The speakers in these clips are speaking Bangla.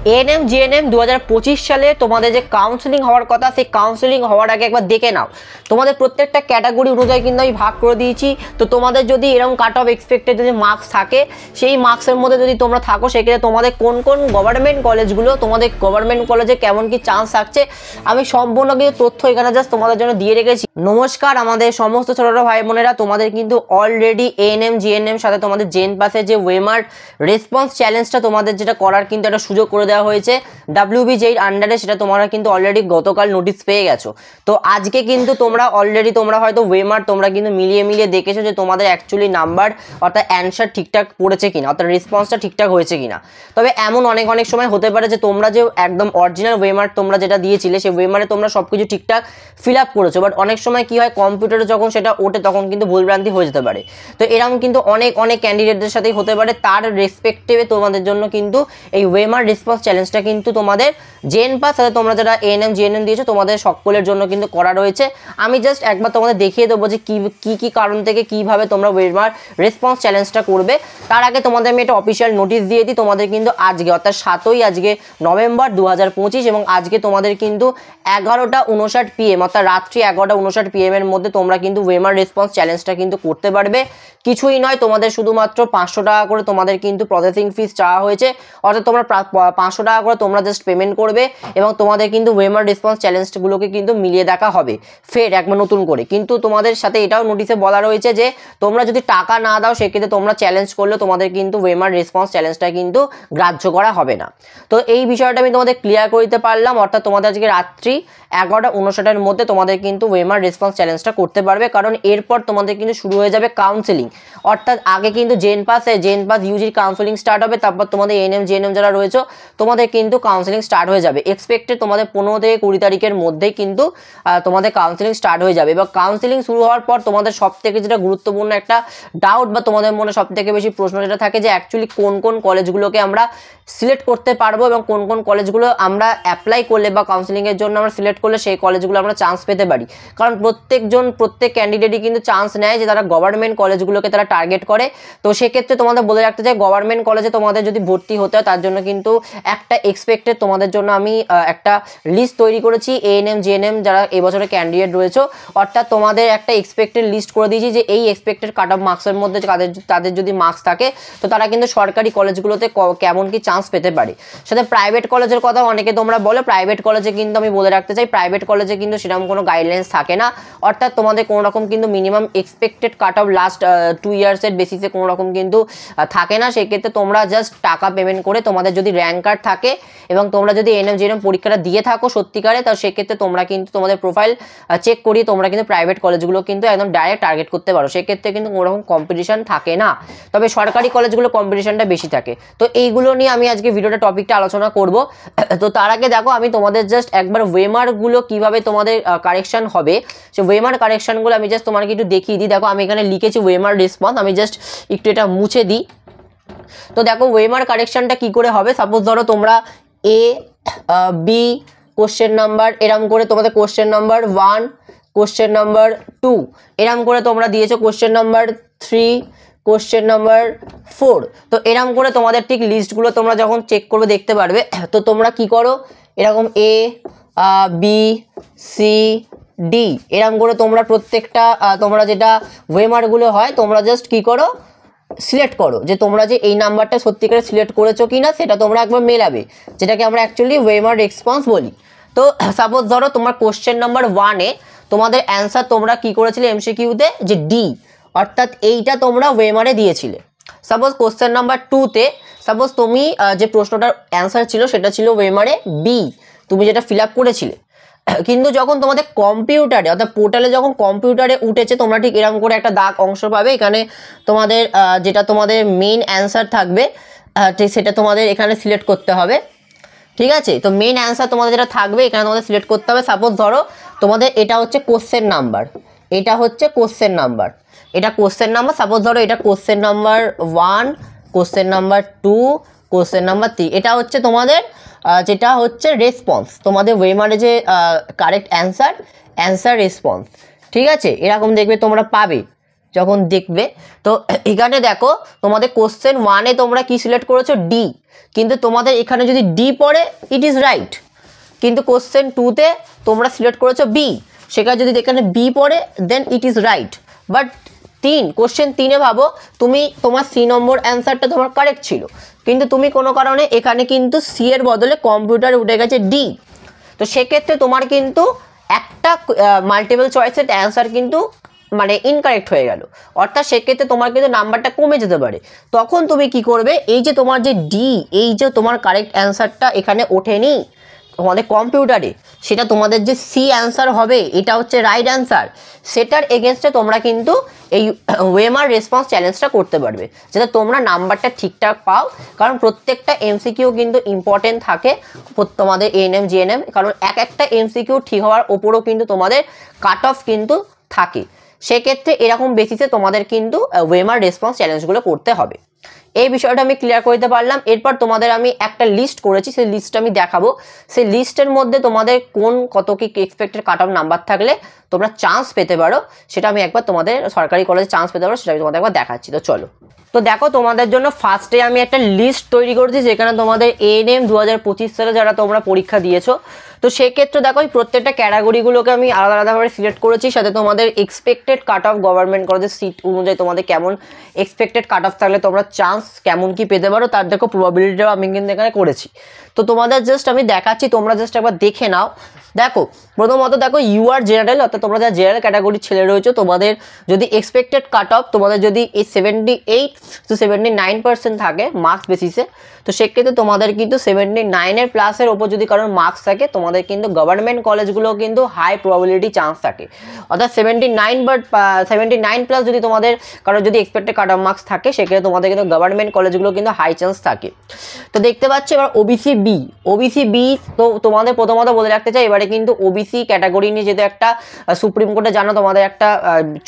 এএনএম জিএনএম 2025 সালে তোমাদের যে কাউন্সেলিং হওয়ার কথা, সেই কাউন্সেলিং হওয়ার আগে একবার দেখে নাও। তোমাদের প্রত্যেকটা ক্যাটাগরি অনুযায়ী কিন্তু আমি ভাগ করে দিয়েছি। তো তোমাদের যদি এরকম কাট অফ এক্সপেক্টেড যদি মার্কস থাকে, সেই মার্কসের মধ্যে যদি তোমরা থাকো, সেক্ষেত্রে তোমাদের কোন কোন গভর্নমেন্ট কলেজগুলো, তোমাদের গভর্নমেন্ট কলেজে কেমন কি চান্স থাকছে, আমি সম্পূর্ণ কিছু তথ্য এখানে জাস্ট তোমাদের জন্য দিয়ে রেখেছি। নমস্কার আমাদের সমস্ত ছোট ভাই বোনেরা, তোমাদের কিন্তু অলরেডি এএনএম জিএনএম সাথে তোমাদের জেন পাসের যে ওয়েমার রেসপন্স চ্যালেঞ্জটা তোমাদের যেটা করার কিন্তু একটা সুযোগ করে দেওয়া হয়েছে WBJER আন্ডারে, সেটা তোমরা কিন্তু অলরেডি গতকাল নোটিশ পেয়ে গেছো। তো আজকে কিন্তু তোমরা অলরেডি তোমরা হয়তো ওয়েমার তোমরা কিন্তু মিলিয়ে দেখেছো যে তোমাদের অ্যাকচুয়ালি নাম্বার অর্থাৎ অ্যান্সার ঠিকঠাক পড়েছে কিনা, অর্থাৎ রেসপন্সটা ঠিকঠাক হয়েছে কিনা। তবে এমন অনেক সময় হতে পারে যে তোমরা যে একদম অরিজিনাল ওয়েমার তোমরা যেটা দিয়েছিলে, সেই ওয়েমারে তোমরা সব কিছু ঠিকঠাক ফিল আপ করেছো, বাট অনেক সময় কি হয়, কম্পিউটারে যখন সেটা ওঠে তখন কিন্তু ভুলভ্রান্তি হয়ে যেতে পারে। তো এরকম কিন্তু অনেক ক্যান্ডিডেটদের সাথেই হতে পারে। তার রেসপেক্টিভে তোমাদের জন্য কিন্তু এই ওয়েমার রেসপন্স চ্যালেঞ্জটা কিন্তু তোমাদের জেন পাস সাথে তোমরা যারা এএনএম জিএনএম দিয়েছো তোমাদের সকলের জন্য কিন্তু করা রয়েছে। আমি জাস্ট একবার তোমাদের দেখিয়ে দেবো যে কি কারণ থেকে কিভাবে তোমরা ওয়েমার রেসপন্স চ্যালেঞ্জটা করবে। তার আগে তোমাদের আমি একটা অফিসিয়াল নোটিশ দিয়ে দিই। তোমাদের কিন্তু আজকে অর্থাৎ 7ই আজকে নভেম্বর 2025 এবং আজকে তোমাদের কিন্তু 11:59 PM অর্থাৎ রাত্রি 11:59 PM এর মধ্যে তোমরা কিন্তু ওয়েমার রেসপন্স চ্যালেঞ্জটা কিন্তু করতে পারবে। কিছুই নয়, তোমাদের শুধুমাত্র 500 টাকা করে তোমাদের কিন্তু প্রসেসিং ফিস চাওয়া হয়েছে, অর্থাৎ তোমরা 500 টাকা করে তোমরা জাস্ট পেমেন্ট করবে এবং তোমাদের কিন্তু ওয়েমার রেসপন্স চ্যালেঞ্জগুলোকে কিন্তু মিলিয়ে দেখা হবে ফের একবার নতুন করে। কিন্তু তোমাদের সাথে এটাও নোটিশে বলা রয়েছে যে তোমরা যদি টাকা না দাও, সেক্ষেত্রে তোমরা চ্যালেঞ্জ করলে তোমাদের কিন্তু ওয়েমার রেসপন্স চ্যালেঞ্জটা কিন্তু গ্রাহ্য করা হবে না। তো এই বিষয়টা আমি তোমাদের ক্লিয়ার করে দিতে পারলাম। অর্থাৎ তোমাদের আজকে রাত্রি 11:59 মধ্যে তোমাদের কিন্তু ওয়েমার রেসপন্স চ্যালেঞ্জটা করতে পারবে, কারণ এরপর তোমাদের কিন্তু শুরু হয়ে যাবে কাউন্সেলিং। অর্থাৎ আগে কিন্তু জেন পাস ইউজির কাউন্সেলিং স্টার্ট হবে, তারপর তোমাদের এএনএম জিএনএম যারা রয়েছে তোমাদের কিন্তু কাউন্সেলিং স্টার্ট হয়ে যাবে। এক্সপেক্টেড তোমাদের 15 থেকে 20 তারিখের মধ্যেই কিন্তু তোমাদের কাউন্সেলিং স্টার্ট হয়ে যাবে। এবং কাউন্সেলিং শুরু হওয়ার পর তোমাদের সব থেকে যেটা গুরুত্বপূর্ণ একটা ডাউট বা তোমাদের মনে সব থেকে বেশি প্রশ্ন যেটা থাকে যে অ্যাকচুয়ালি কোন কলেজগুলোকে আমরা সিলেক্ট করতে পারবো এবং কোন কলেজগুলো আমরা অ্যাপ্লাই করলে বা কাউন্সেলিংয়ের জন্য আমরা সিলেক্ট করলে সেই কলেজগুলো আমরা চান্স পেতে পারি। কারণ প্রত্যেক ক্যান্ডিডেটই কিন্তু চান্স নেয় যে তারা গভর্নমেন্ট কলেজগুলোকে তারা টার্গেট করে। তো সেক্ষেত্রে তোমাদের বলে রাখতে চাই, গভর্নমেন্ট কলেজে তোমাদের যদি ভর্তি হতে হয় তার জন্য কিন্তু একটা এক্সপেক্টেড তোমাদের জন্য আমি একটা লিস্ট তৈরি করেছি। এএনএম জিএনএম যারা এবছরে ক্যান্ডিডেট রয়েছে, অর্থাৎ তোমাদের একটা এক্সপেক্টেড লিস্ট করে দিয়েছি যে এই এক্সপেক্টেড কাট অফ মার্কসের মধ্যে তাদের যদি মার্কস থাকে তো তারা কিন্তু সরকারি কলেজগুলোতে কেমন কি চান্স পেতে পারে। সাথে প্রাইভেট কলেজের কথা অনেকে তোমরা বলো, প্রাইভেট কলেজে কিন্তু আমি বলে রাখতে চাই প্রাইভেট কলেজে কিন্তু সেরকম কোনো গাইডলাইন্স থাকে না। অর্থাৎ তোমাদের কোনো রকম কিন্তু minimum expected cut off last 2 ইয়ার্সের বেসিসে কোনো রকম কিন্তু থাকে না। সেক্ষেত্রে তোমরা জাস্ট টাকা পেমেন্ট করে তোমাদের যদি র্যাঙ্ক কার্ড থাকে এবং তোমরা যদি এএনএম জিএনএম পরীক্ষাটা দিয়ে থাকো সত্যিকারে, তো সেক্ষেত্রে তোমরা কিন্তু তোমাদের প্রোফাইল চেক করিয়ে তোমরা কিন্তু প্রাইভেট কলেজগুলো কিন্তু একদম ডাইরেক্ট টার্গেট করতে পারো। সেক্ষেত্রে কিন্তু কোনো রকম কম্পিটিশন থাকে না, তবে সরকারি কলেজগুলো কম্পিটিশনটা বেশি থাকে। তো এইগুলো নিয়ে আমি আজকে ভিডিওটা টপিকটা আলোচনা করব। তো তার আগে দেখো আমি তোমাদের জাস্ট একবার ওয়েমারগুলো কিভাবে তোমাদের কারেকশন হবে, সে ওয়েমার কারেকশনগুলো আমি জাস্ট তোমাকে একটু দেখিয়ে দিই। দেখো আমি এখানে লিখেছি ওয়েমার রেসপন্স, আমি জাস্ট একটু এটা মুছে দিই। তো দেখো ওয়েমার কারেকশনটা কি করে হবে, সাপোজ ধরো তোমরা A B কোশ্চেন নাম্বার এরম করে তোমাদের কোশ্চেন নাম্বার 1 কোশ্চেন নাম্বার 2 এরম করে তোমরা দিয়েছো, কোশ্চেন নাম্বার 3 কোশ্চেন নাম্বার 4। তো এরম করে তোমাদের ঠিক লিস্টগুলো তোমরা যখন চেক করবে দেখতে পারবে। তো তোমরা কি করো, এরকম A B C D এরম করে তোমরা প্রত্যেকটা তোমরা যেটা ওয়েমারগুলো হয় তোমরা জাস্ট কি করো, সিলেক্ট করো যে তোমরা যে এই নাম্বারটা সত্যিকারে সিলেক্ট করেছো কিনা সেটা তোমরা একবার মেলাবে, যেটাকে আমরা অ্যাকচুয়ালি ওয়েমার রেসপন্স বলি। তো সাপোজ ধরো তোমার কোশ্চেন নাম্বার 1-এ তোমাদের অ্যান্সার তোমরা কি করেছিলে এমসিকিউতে যে ডি, অর্থাৎ এইটা তোমরা ওয়েমারে দিয়েছিলে। সাপোজ কোশ্চেন নাম্বার 2-তে সাপোজ তুমি যে প্রশ্নটার অ্যান্সার ছিল সেটা ছিল ওয়েমারে বি, তুমি যেটা ফিল আপ করেছিলে। কিন্তু যখন তোমাদের কম্পিউটারে অর্থাৎ পোর্টালে যখন কম্পিউটারে উঠেছে তোমরা ঠিক এরকম করে একটা দাগ অংশ পাবে, এখানে তোমাদের যেটা তোমাদের মেইন অ্যান্সার থাকবে ঠিক সেটা তোমাদের এখানে সিলেক্ট করতে হবে। ঠিক আছে, তো মেইন অ্যান্সার তোমাদের যেটা থাকবে এখানে তোমাদের সিলেক্ট করতে হবে। সাপোজ ধরো তোমাদের এটা হচ্ছে কোশ্চেন নাম্বার, এটা হচ্ছে কোশ্চেন নাম্বার, এটা কোশ্চেন নাম্বার। সাপোজ ধরো এটা question number 1 question number 2 question number 3, এটা হচ্ছে তোমাদের যেটা হচ্ছে রেসপন্স, তোমাদের ওয়েমারে যে কারেক্ট অ্যান্সার রেসপন্স। ঠিক আছে, এরকম দেখবে তোমরা পাবে। যখন দেখবে। তো এখানে দেখো তোমাদের কোশ্চেন 1-এ তোমরা কি সিলেক্ট করেছো, ডি, কিন্তু তোমাদের এখানে যদি ডি পড়ে ইট ইজ রাইট, কিন্তু কোশ্চেন 2-তে তোমরা সিলেক্ট করেছো বি, সেখানে যদি এখানে বি পড়ে then it is right. But question 3-এ ভাবো তুমি তোমার সি নম্বর অ্যান্সারটা তোমার কারেক্ট ছিল, কিন্তু তুমি কোনো কারণে এখানে কিন্তু সি এর বদলে কম্পিউটারে উঠে গেছে ডি, তো সেক্ষেত্রে তোমার কিন্তু একটা মাল্টিপল চয়েসের অ্যান্সার কিন্তু মানে ইনকারেক্ট হয়ে গেল, অর্থাৎ সেক্ষেত্রে তোমার কিন্তু নাম্বারটা কমে যেতে পারে। তখন তুমি কি করবে, এই যে তোমার যে ডি, এই যে তোমার কারেক্ট অ্যান্সারটা এখানে ওঠেনি তোমাদের কম্পিউটারে, সেটা তোমাদের যে সি অ্যান্সার হবে, এটা হচ্ছে রাইট অ্যান্সার, সেটার এগেনস্টে তোমরা কিন্তু এই ওয়েমার রেসপন্স চ্যালেঞ্জটা করতে পারবে, যাতে তোমরা নাম্বারটা ঠিকঠাক পাও। কারণ প্রত্যেকটা এমসিকিউ কিন্তু ইম্পর্টেন্ট থাকে তোমাদের এএনএম জিএনএম, কারণ একটা এমসিকিউ ঠিক হওয়ার ওপরও কিন্তু তোমাদের কাট অফ কিন্তু থাকে। সেক্ষেত্রে এরকম বেসিসে তোমাদের কিন্তু ওয়েমার রেসপন্স চ্যালেঞ্জগুলো করতে হবে। এই বিষয়টা আমি ক্লিয়ার করতে পারলাম। এরপর তোমাদের আমি একটা লিস্ট করেছি, সেই লিস্টটা আমি দেখাবো। সেই লিস্টের মধ্যে তোমাদের কত কি এক্সপেক্টেড কাট অফ নাম্বার থাকলে তোমরা চান্স পেতে পারো, সেটা আমি একবার তোমাদের সরকারি কলেজে চান্স পেতে পারো সেটা আমি তোমাদের একবার দেখাচ্ছি। তো চলো, তো দেখো তোমাদের জন্য ফার্স্টে আমি একটা লিস্ট তৈরি করেছি, যেখানে তোমাদের এএনএম 2025 সালে যারা তোমরা পরীক্ষা দিয়েছো, তো সেক্ষেত্রে দেখো এই প্রত্যেকটা ক্যাটাগরিগুলোকে আমি আলাদা আলাদাভাবে সিলেক্ট করেছি, সাথে তোমাদের এক্সপেক্টেড কাট অফ গভর্নমেন্ট কলেজের সিট অনুযায়ী তোমাদের কেমন এক্সপেক্টেড কাট অফ থাকলে তোমরা চান্স কেমন কি পেতে পারো তার দেখো প্রবাবিলিটিটাও আমি কিন্তু এখানে করেছি। তো তোমাদের জাস্ট আমি দেখাচ্ছি, তোমরা জাস্ট একবার দেখে নাও। দেখো প্রথমত দেখো ইউআর জেনারেল, অর্থাৎ তোমরা যারা জেনারেল ক্যাটাগরির ছেলে রয়েছে, তোমাদের যদি এক্সপেক্টেড কাট অফ তোমাদের যদি এই 78 to 79% থাকে মার্কস বেসিসে, তো সেক্ষেত্রে তোমাদের কিন্তু 79-এর প্লাসের ওপর যদি কারোর মার্কস থাকে, তোমাদের কিন্তু গভর্নমেন্ট কলেজগুলো কিন্তু হাই প্রবাবিলিটি চান্স থাকে। অর্থাৎ 79 প্লাস যদি তোমাদের কারোর যদি এক্সপেক্টেড কাট অফ মার্কস থাকে, সেক্ষেত্রে তোমাদের কিন্তু গভর্নমেন্ট কলেজগুলো কিন্তু হাই চান্স থাকে। তো দেখতে পাচ্ছি এবার ওবিসি বি, তো তোমাদের প্রথমত বলে রাখতে চাই, এবারে কিন্তু ওবিসি ক্যাটাগরি নিয়ে যেহেতু একটা সুপ্রিম কোর্টে জানো তোমাদের একটা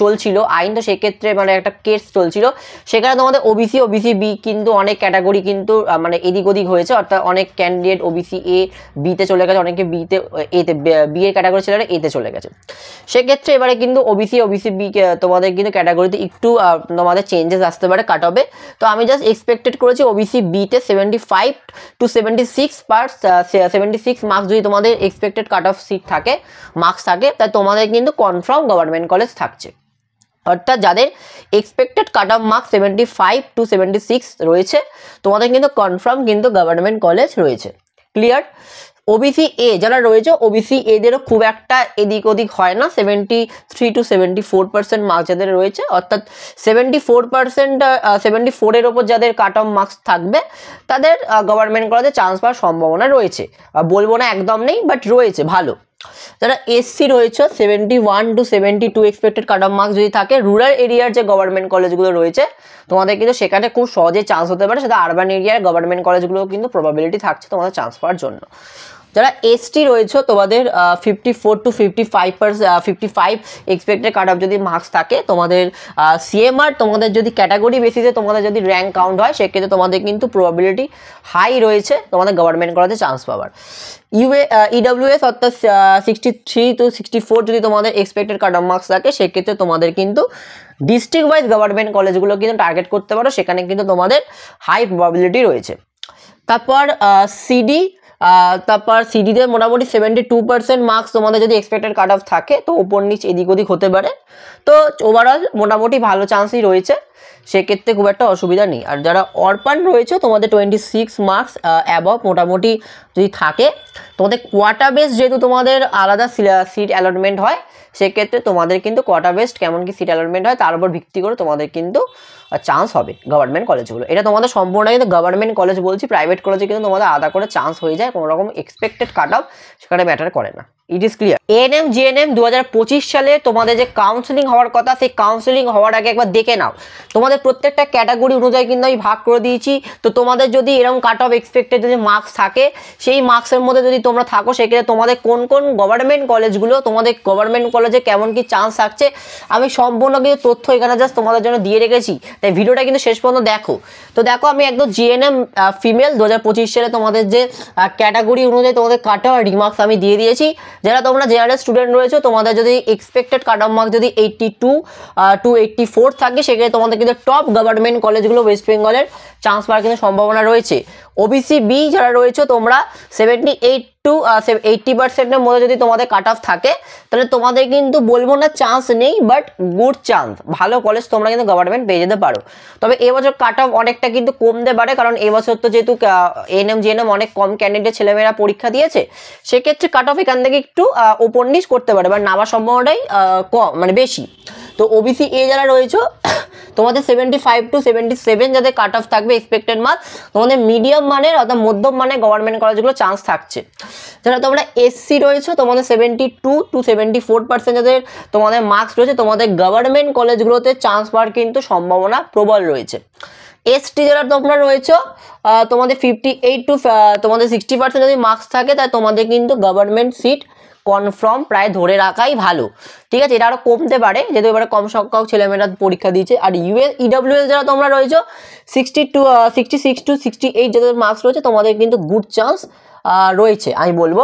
চলছিল আইন, তো সেক্ষেত্রে মানে একটা কেস চলছিল, সেখানে তোমাদের ওবিসি বি কিন্তু অনেক ক্যাটাগরি কিন্তু মানে এদিক ওদিক হয়েছে, অর্থাৎ অনেক ক্যান্ডিডেট ওবিসি এ বিতে চলে গেছে, অনেকে বি এর ক্যাটাগরি ছেলেরা এতে চলে গেছে। সেক্ষেত্রে এবারে কিন্তু ওবিসি বি তোমাদের কিন্তু ক্যাটাগরিতে একটু তোমাদের চেঞ্জেস আসতে পারে কাট অফে। তো আমি জাস্ট এক্সপেক্টেড করেছি ওবিসি বিতে 75 to 76 মার্কস যদি তোমাদের এক্সপেক্টেড কাট অফ সিট থাকে, মার্কস থাকে, তাই তোমাদের কিন্তু কনফার্ম গভর্নমেন্ট কলেজ থাকছে। অর্থাৎ যাদের expected cut off marks 75 to 76 রয়েছে, তোমাদের কিন্তু কনফার্ম কিন্তু গভর্নমেন্ট কলেজ রয়েছে। ক্লিয়ার? ওবিসি এ যারা রয়েছে, ওবিসি এদেরও খুব একটা এদিক ওদিক হয় না, 73 to 74% মার্কস যাদের রয়েছে, অর্থাৎ 74%, 74-এর ওপর যাদের কাট অফ মার্কস থাকবে তাদের গভর্নমেন্ট কলেজে চান্স পাওয়ার সম্ভাবনা রয়েছে। বলবো না একদম নেই, বাট রয়েছে ভালো। যারা এসসি রয়েছে 71 to 72 expected cut off marks যদি থাকে, রুরাল এরিয়ার যে গভর্নমেন্ট কলেজগুলো রয়েছে তোমাদের কিন্তু সেখানে খুব সহজে চান্স হতে পারে, সেটা আরবান এরিয়ার গভর্নমেন্ট কলেজগুলো কিন্তু প্রবাবিলিটি থাকছে তোমাদের চান্স পাওয়ার জন্য। যারা এসটি রয়েছে তোমাদের 54 to 55 এক্সপেক্টেড কাট অফ যদি মার্কস থাকে, তোমাদের সিএমআর তোমাদের যদি ক্যাটাগরি বেসিসে তোমাদের যদি র্যাঙ্ক কাউন্ট হয়, সেক্ষেত্রে তোমাদের কিন্তু প্রবাবিলিটি হাই রয়েছে তোমাদের গভর্নমেন্ট কলেজে চান্স পাওয়ার। ইডব্লিউএস অর্থাৎ 63 to 64 যদি তোমাদের এক্সপেক্টেড কাট অফ মার্কস থাকে, সেক্ষেত্রে তোমাদের কিন্তু ডিস্ট্রিক্ট ওয়াইজ গভর্নমেন্ট কলেজগুলো কিন্তু টার্গেট করতে পারো, সেখানে কিন্তু তোমাদের হাই প্রবাবিলিটি রয়েছে। তারপর সিডিতে মোটামুটি 72% মার্কস তোমাদের যদি এক্সপেক্টেড কাট অফ থাকে, তো ওপর নিচ এদিক ওদিক হতে পারে, তো ওভারঅল মোটামুটি ভালো চান্সই রয়েছে, সেক্ষেত্রে খুব একটা অসুবিধা নেই। আর যারা অরপান রয়েছে তোমাদের 26 মার্কস অ্যাবভ মোটামুটি যদি থাকে, তোমাদের কোয়ার্টার বেস যেহেতু তোমাদের আলাদা সিট অ্যালটমেন্ট হয়, সেক্ষেত্রে তোমাদের কিন্তু কোয়ার্টার বেসড কেমন কি সিট অ্যালটমেন্ট হয় তার উপর ভিত্তি করে তোমাদের কিন্তু চান্স হবে গভর্নমেন্ট কলেজগুলো। এটা তোমাদের সম্পূর্ণ কিন্তু গভর্নমেন্ট কলেজ বলছি, প্রাইভেট কলেজে কিন্তু তোমাদের আলাদা করে চান্স হয়ে যায়, কোনো রকম এক্সপেক্টেড কাট অফ সেখানে ম্যাটার করে না। It is clear. ANM GNM 2025 সালে তোমাদের যে কাউন্সেলিং হওয়ার কথা, সেই কাউন্সেলিং হওয়ার আগে একবার দেখে নাও। তোমাদের প্রত্যেকটা ক্যাটাগরি অনুযায়ী কিন্তু আমি ভাগ করে দিয়েছি। তো তোমাদের যদি এরকম কাট অফ এক্সপেক্টেড যদি মার্কস থাকে, সেই মার্কসের মধ্যে যদি তোমরা থাকো, সেক্ষেত্রে তোমাদের কোন কোন গভর্নমেন্ট কলেজগুলো, তোমাদের গভর্নমেন্ট কলেজে কেমন কি চান্স থাকছে, আমি সম্পূর্ণ কিছু তথ্য এখানে জাস্ট তোমাদের জন্য দিয়ে রেখেছি, তাই ভিডিওটা কিন্তু শেষ পর্যন্ত দেখো। তো দেখো আমি একদম জিএনএম ফিমেল 2025 সালে তোমাদের যে ক্যাটাগরি অনুযায়ী তোমাদের কাট অফ রিমার্কস আমি দিয়ে দিয়েছি। যারা তোমরা জেনারেল স্টুডেন্ট রয়েছে তোমাদের যদি এক্সপেক্টেড কাট অফ মার্ক যদি 82 টু 84 থাকে সেক্ষেত্রে তোমাদের কিন্তু টপ গভর্নমেন্ট কলেজগুলো ওয়েস্ট বেঙ্গলের চান্স পাওয়ার কিন্তু সম্ভাবনা রয়েছে। ওবিসি বি যারা রয়েছে তোমরা 78 টু 80%-এর মধ্যে যদি তোমাদের কাট অফ থাকে তাহলে তোমাদের কিন্তু বলবো না চান্স নেই, বাট গুড চান্স, ভালো কলেজ তোমরা কিন্তু গভর্নমেন্ট পেয়ে যেতে পারো। তবে এবছর কাট অফ অনেকটা কিন্তু কমতে পারে, কারণ এবছর তো যেহেতু এএনএম জিএনএম অনেক কম ক্যান্ডিডেট ছেলেমেয়েরা পরীক্ষা দিয়েছে, সেক্ষেত্রে কাট অফ এখান থেকে একটু ওপর নিচ করতে পারে, বাট নামার সম্ভাবনাটাই কম মানে বেশি। তো ওবিসি এ যারা রয়েছে তোমাদের 75 টু 77 যাদের কাট অফ থাকবে এক্সপেক্টেড মার্ক, তোমাদের মিডিয়াম মানের অর্থাৎ মধ্যম মানের গভর্নমেন্ট কলেজগুলো চান্স থাকছে। যারা তোমরা এসসি রয়েছে তোমাদের 72 টু 74% যাদের তোমাদের মার্কস রয়েছে, তোমাদের গভর্নমেন্ট কলেজগুলোতে চান্স পাওয়ার কিন্তু সম্ভাবনা প্রবল রয়েছে। এসটি যারা তোমরা রয়েছে তোমাদের 58 টু তোমাদের 60% যদি মার্কস থাকে তাই তোমাদের কিন্তু গভর্নমেন্ট সিট কনফার্ম প্রায় ধরে রাখাই ভালো, ঠিক আছে। এটা আরও কমতে পারে যেহেতু এবারে কম সংখ্যক ছেলেমেয়েরা পরীক্ষা দিয়েছে। আর ইডব্লিউএস যারা তোমরা রয়েছে 66 টু 68 যাদের মার্কস রয়েছে তোমাদের কিন্তু গুড চান্স রয়েছে, আমি বলবো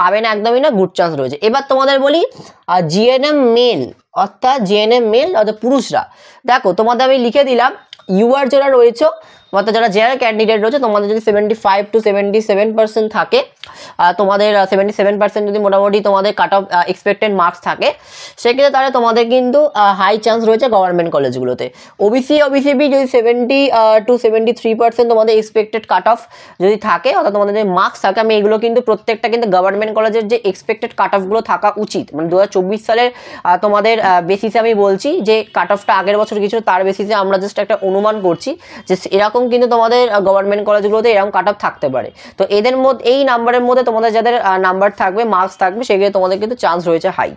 পাবে না একদমই না, গুড চান্স রয়েছে। এবার তোমাদের বলি জিএনএম মেল অর্থাৎ পুরুষরা, দেখো তোমাদের আমি লিখে দিলাম ইউআর যারা রয়েছে অর্থাৎ যারা জেনারেল ক্যান্ডিডেট রয়েছে তোমাদের যদি 75 টু 77% থাকে, তোমাদের 77% যদি মোটামুটি তোমাদের কাট অফ এক্সপেক্টেড মার্কস থাকে সেক্ষেত্রে তাহলে তোমাদের কিন্তু হাই চান্স রয়েছে গভর্নমেন্ট কলেজগুলোতে। ওবিসিবি যদি 70 টু 73% তোমাদের এক্সপেক্টেড কাট অফ যদি থাকে অর্থাৎ তোমাদের যদি মার্কস থাকে, আমি এগুলো কিন্তু প্রত্যেকটা কিন্তু গভর্নমেন্ট কলেজের যে এক্সপেক্টেড কাট অফগুলো থাকা উচিত মানে 2024 সালের তোমাদের বেসিসে আমি বলছি যে কাট অফটা আগের বছর কিছু তার বেসিসে আমরা জাস্ট একটা অনুমান করছি যে এরকম কিন্তু তোমাদের গভর্নমেন্ট কলেজগুলোতে এরকম কাট অফ থাকতে পারে। তো এদের মধ্যে এই নাম্বারের মধ্যে তোমাদের যাদের নাম্বার থাকবে মার্কস থাকবে সেক্ষেত্রে তোমাদের কিন্তু চান্স রয়েছে হাই।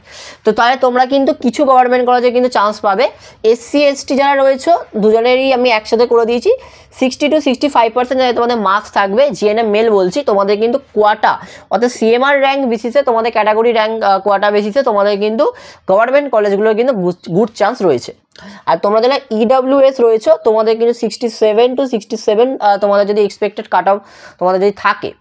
তো তাহলে তোমরা কিন্তু কিছু গভর্নমেন্ট কলেজে কিন্তু চান্স পাবে। এসসি এসটি যারা রয়েছে দুজনেরই আমি একসাথে করে দিয়েছি 60 টু 65% যাদের তোমাদের মার্কস থাকবে, জিএনএম মেল বলছি, তোমাদের কিন্তু কোয়াটা অর্থাৎ সিএমআর র্যাঙ্ক বেসিসে তোমাদের ক্যাটাগরি র্যাঙ্ক কোয়াটা বেসিসে তোমাদের কিন্তু গভর্নমেন্ট কলেজগুলোর কিন্তু গুড চান্স রয়েছে। আর তোমরা যারা ইডব্লিউএস রয়েছে তোমাদের কিন্তু 67 টু 67 তোমাদের যদি এক্সপেক্টেড কাট অফ তোমাদের যদি থাকে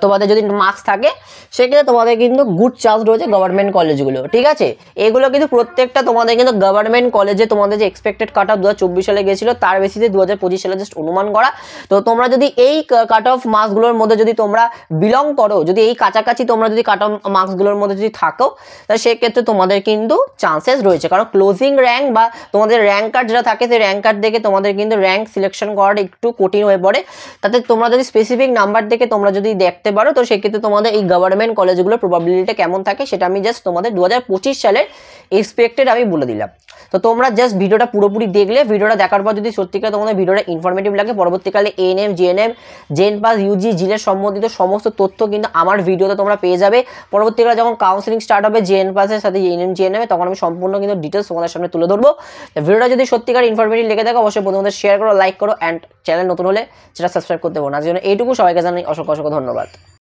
তোমাদের যদি মার্কস থাকে সেক্ষেত্রে তোমাদের কিন্তু গুড চান্স রয়েছে গভর্নমেন্ট কলেজগুলো, ঠিক আছে। এগুলো কিন্তু প্রত্যেকটা তোমাদের কিন্তু গভর্নমেন্ট কলেজে তোমাদের যে এক্সপেক্টেড কাট অফ 2024 সালে গেছিলো তার বেসিসে 2025 সালে জাস্ট অনুমান করা। তো তোমরা যদি এই কাট অফ মার্কসগুলোর মধ্যে যদি তোমরা বিলং করো, যদি এই কাছাকাছি তোমরা যদি কাট অফ মার্কসগুলোর মধ্যে যদি থাকো তাহলে সেক্ষেত্রে তোমাদের কিন্তু চান্সেস রয়েছে, কারণ ক্লোজিং র্যাঙ্ক বা তোমাদের র্যাঙ্ক কার্ড যেটা থাকে সেই র্যাঙ্ক কার্ড দেখে তোমাদের কিন্তু র্যাঙ্ক সিলেকশন করাটা একটু কঠিন হয়ে পড়ে। তাতে তোমরা যদি স্পেসিফিক নাম্বার দেখে তোমরা যদি দেখতে পারো তো সেক্ষেত্রে তোমাদের এই গভর্নমেন্ট কলেজগুলোর প্রবাবিলিটিটা কেমন থাকে সেটা আমি জাস্ট তোমাদের 2025 সালের এক্সপেক্টেড আমি বলে দিলাম। তো তোমরা জাস্ট ভিডিওটা পুরোপুরি দেখলে, ভিডিওটা দেখার পর যদি সত্যিকার তোমাদের ভিডিওটা ইনফরমেটিভ লাগে পরবর্তীকালে এএনএম জিএনএম জেন পাস ইউজি জিলের সম্বন্ধিত সমস্ত তথ্য কিন্তু আমার ভিডিওতে তোমরা পেয়ে যাবে। পরবর্তীকালে যখন কাউন্সিলিং স্টার্ট হবে জেএন পাসের সাথে এএনএম জিএনএম তখন আমি সম্পূর্ণ কিন্তু ডিটেলস তোমাদের সামনে তুলে ধরবো। ভিডিওটা যদি সত্যিকার ইনফরমেটিভ লেগে থাকে অবশ্যই বন্ধুদের শেয়ার করো, লাইক করো, অ্যান্ড চ্যানেল নতুন হলে সেটা সাবস্ক্রাইব করতে পারো না। আজকের জন্য এইটুকু, সবাইকে জানাই অসংখ্য ধন্যবাদ।